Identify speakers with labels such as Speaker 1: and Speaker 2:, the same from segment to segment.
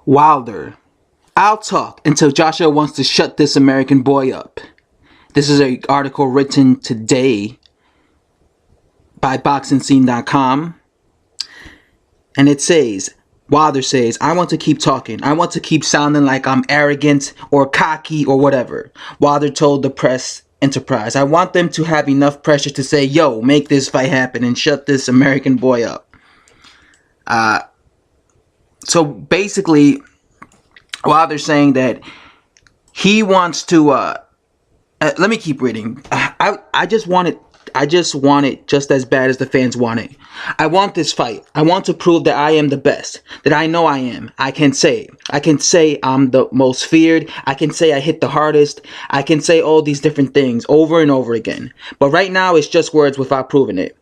Speaker 1: Wilder. I'll talk until Joshua wants to shut this American boy up. This is an article written today by BoxingScene.com. And it says, Wilder says, I want to keep talking. I want to keep sounding like I'm arrogant or cocky or whatever. Wilder told the press enterprise, I want them to have enough pressure to say, yo, make this fight happen and shut this American boy up. So basically, Wilder's saying that he wants to, let me keep reading. I just want it just as bad as the fans want it. I want this fight. I want to prove that I am the best. That I know I am. I can say I'm the most feared. I can say I hit the hardest. I can say all these different things over and over again. But right now it's just words without proving it.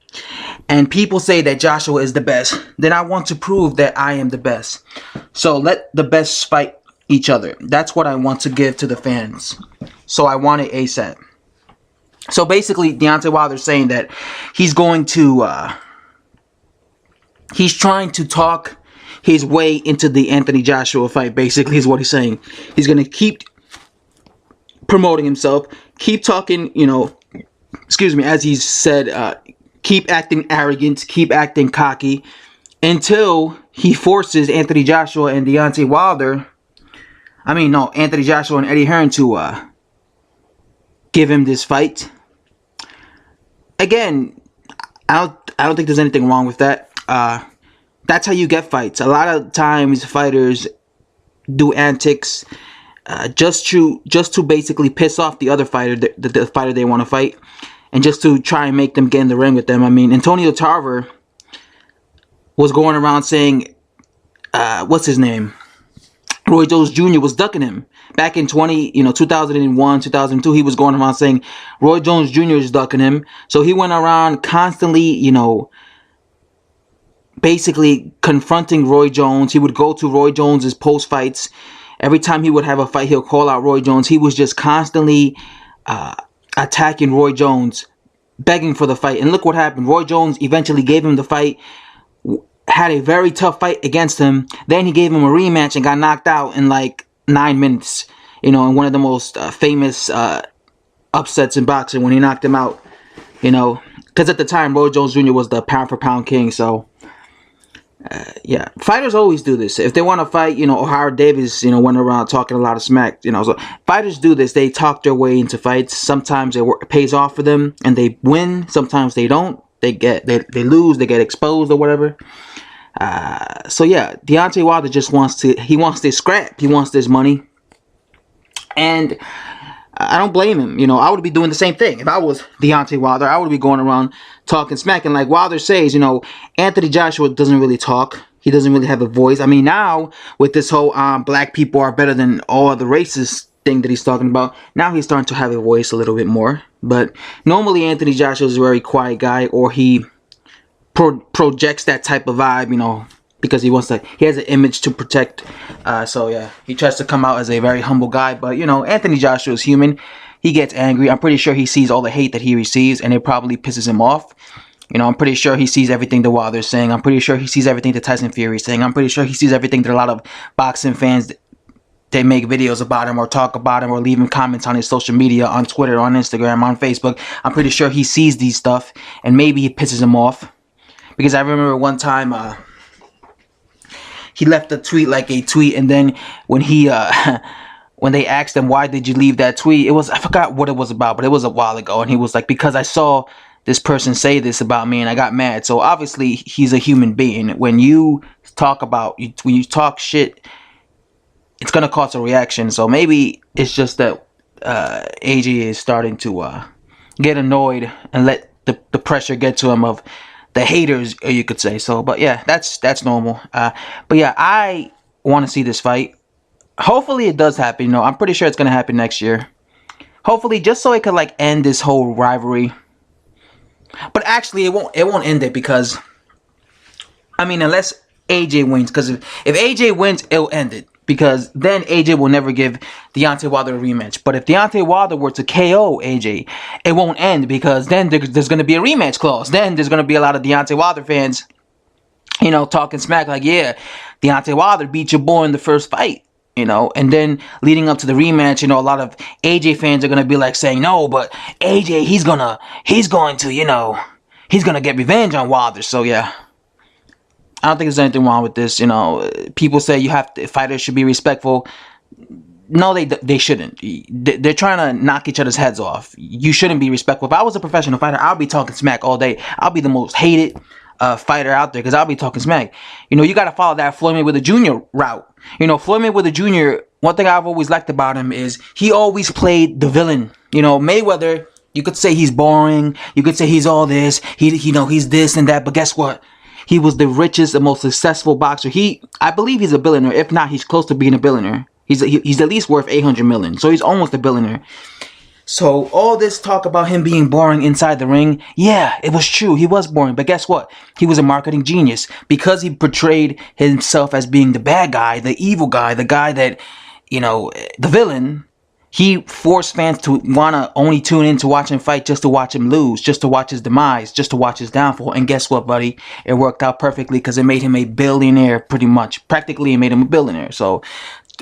Speaker 1: And people say that Joshua is the best. Then I want to prove that I am the best. So let the best fight each other. That's what I want to give to the fans. So I want it ASAP. So basically, Deontay Wilder's saying that he's going to, he's trying to talk his way into the Anthony Joshua fight, basically, is what he's saying. He's going to keep promoting himself, keep talking, you know, excuse me, as he said, keep acting arrogant, keep acting cocky, until he forces Anthony Joshua and Deontay Wilder, Anthony Joshua and Eddie Hearn to, give him this fight. Again, I don't think there's anything wrong with that. That's how you get fights. A lot of times fighters do antics just to basically piss off the other fighter, the fighter they want to fight, and just to try and make them get in the ring with them. I mean, Antonio Tarver was going around saying, what's his name? Roy Jones Jr. was ducking him. Back in 2001, 2002, he was going around saying Roy Jones Jr. is ducking him. So he went around constantly, basically confronting Roy Jones. He would go to Roy Jones's post-fights. Every time he would have a fight, he'll call out Roy Jones. He was just constantly attacking Roy Jones, begging for the fight. And look what happened. Roy Jones eventually gave him the fight, had a very tough fight against him. Then he gave him a rematch and got knocked out in like 9 minutes, in one of the most famous upsets in boxing, when he knocked him out, because at the time Roy Jones Jr. was the pound for pound king. So yeah, fighters always do this. If they want to fight, Ohio Davis, went around talking a lot of smack, so fighters do this. They talk their way into fights. Sometimes it pays off for them and they win. Sometimes they don't. They lose, they get exposed or whatever. So yeah, Deontay Wilder just wants this scrap. He wants this money. And I don't blame him. I would be doing the same thing. If I was Deontay Wilder, I would be going around talking smack. And like Wilder says, Anthony Joshua doesn't really talk. He doesn't really have a voice. I mean, now with this whole black people are better than all other races thing that he's talking about, now he's starting to have a voice a little bit more. But normally Anthony Joshua is a very quiet guy, or he projects that type of vibe, because he has an image to protect. So yeah, he tries to come out as a very humble guy. But Anthony Joshua is human. He gets angry. I'm pretty sure he sees all the hate that he receives, and it probably pisses him off. I'm pretty sure he sees everything that Wilder's saying. I'm pretty sure he sees everything that Tyson Fury is saying. I'm pretty sure he sees everything that a lot of boxing fans, they make videos about him or talk about him or leave him comments on his social media, on Twitter, on Instagram, on Facebook. I'm pretty sure he sees these stuff, and maybe it pisses him off. Because I remember one time he left a tweet, and then when he when they asked him, why did you leave that tweet, I forgot what it was about, but it was a while ago, and he was like, because I saw this person say this about me and I got mad. So obviously he's a human being. When you talk shit, it's gonna cause a reaction. So maybe it's just that AJ is starting to get annoyed and let the pressure get to him of the haters, you could say. So, but yeah, that's normal. But yeah, I want to see this fight. Hopefully it does happen. I'm pretty sure it's gonna happen next year. Hopefully, just so it could end this whole rivalry. But actually, it won't end it, because unless AJ wins. Because if AJ wins, it'll end it. Because then AJ will never give Deontay Wilder a rematch. But if Deontay Wilder were to KO AJ, it won't end, because then there's going to be a rematch clause. Then there's going to be a lot of Deontay Wilder fans, you know, talking smack like, yeah, Deontay Wilder beat your boy in the first fight. You know, and then leading up to the rematch, you know, a lot of AJ fans are gonna be like saying, no, but AJ, he's going to, you know, he's gonna get revenge on Wilder. So yeah, I don't think there's anything wrong with this. You know, people say fighters should be respectful. No, they shouldn't. They're trying to knock each other's heads off. You shouldn't be respectful. If I was a professional fighter, I'll be talking smack all day. I'll be the most hated fighter out there because I'll be talking smack. You know, you got to follow that Floyd Mayweather Jr. route. You know, Floyd Mayweather Jr., one thing I've always liked about him is he always played the villain. You know, Mayweather, you could say he's boring. You could say he's all this. You know, he's this and that. But guess what? He was the richest and most successful boxer. I believe he's a billionaire. If not, he's close to being a billionaire. He's at least worth 800 million. So he's almost a billionaire. So all this talk about him being boring inside the ring, yeah, it was true. He was boring. But guess what? He was a marketing genius because he portrayed himself as being the bad guy, the evil guy, the guy that, you know, the villain. He forced fans to want to only tune in to watch him fight just to watch him lose, just to watch his demise, just to watch his downfall. And guess what, buddy? It worked out perfectly because it made him a billionaire pretty much. Practically, it made him a billionaire. So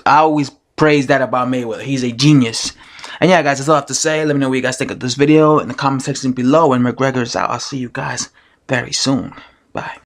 Speaker 1: I always praise that about Mayweather. He's a genius. And yeah, guys, that's all I have to say. Let me know what you guys think of this video in the comment section below. And McGregor's out. I'll see you guys very soon. Bye.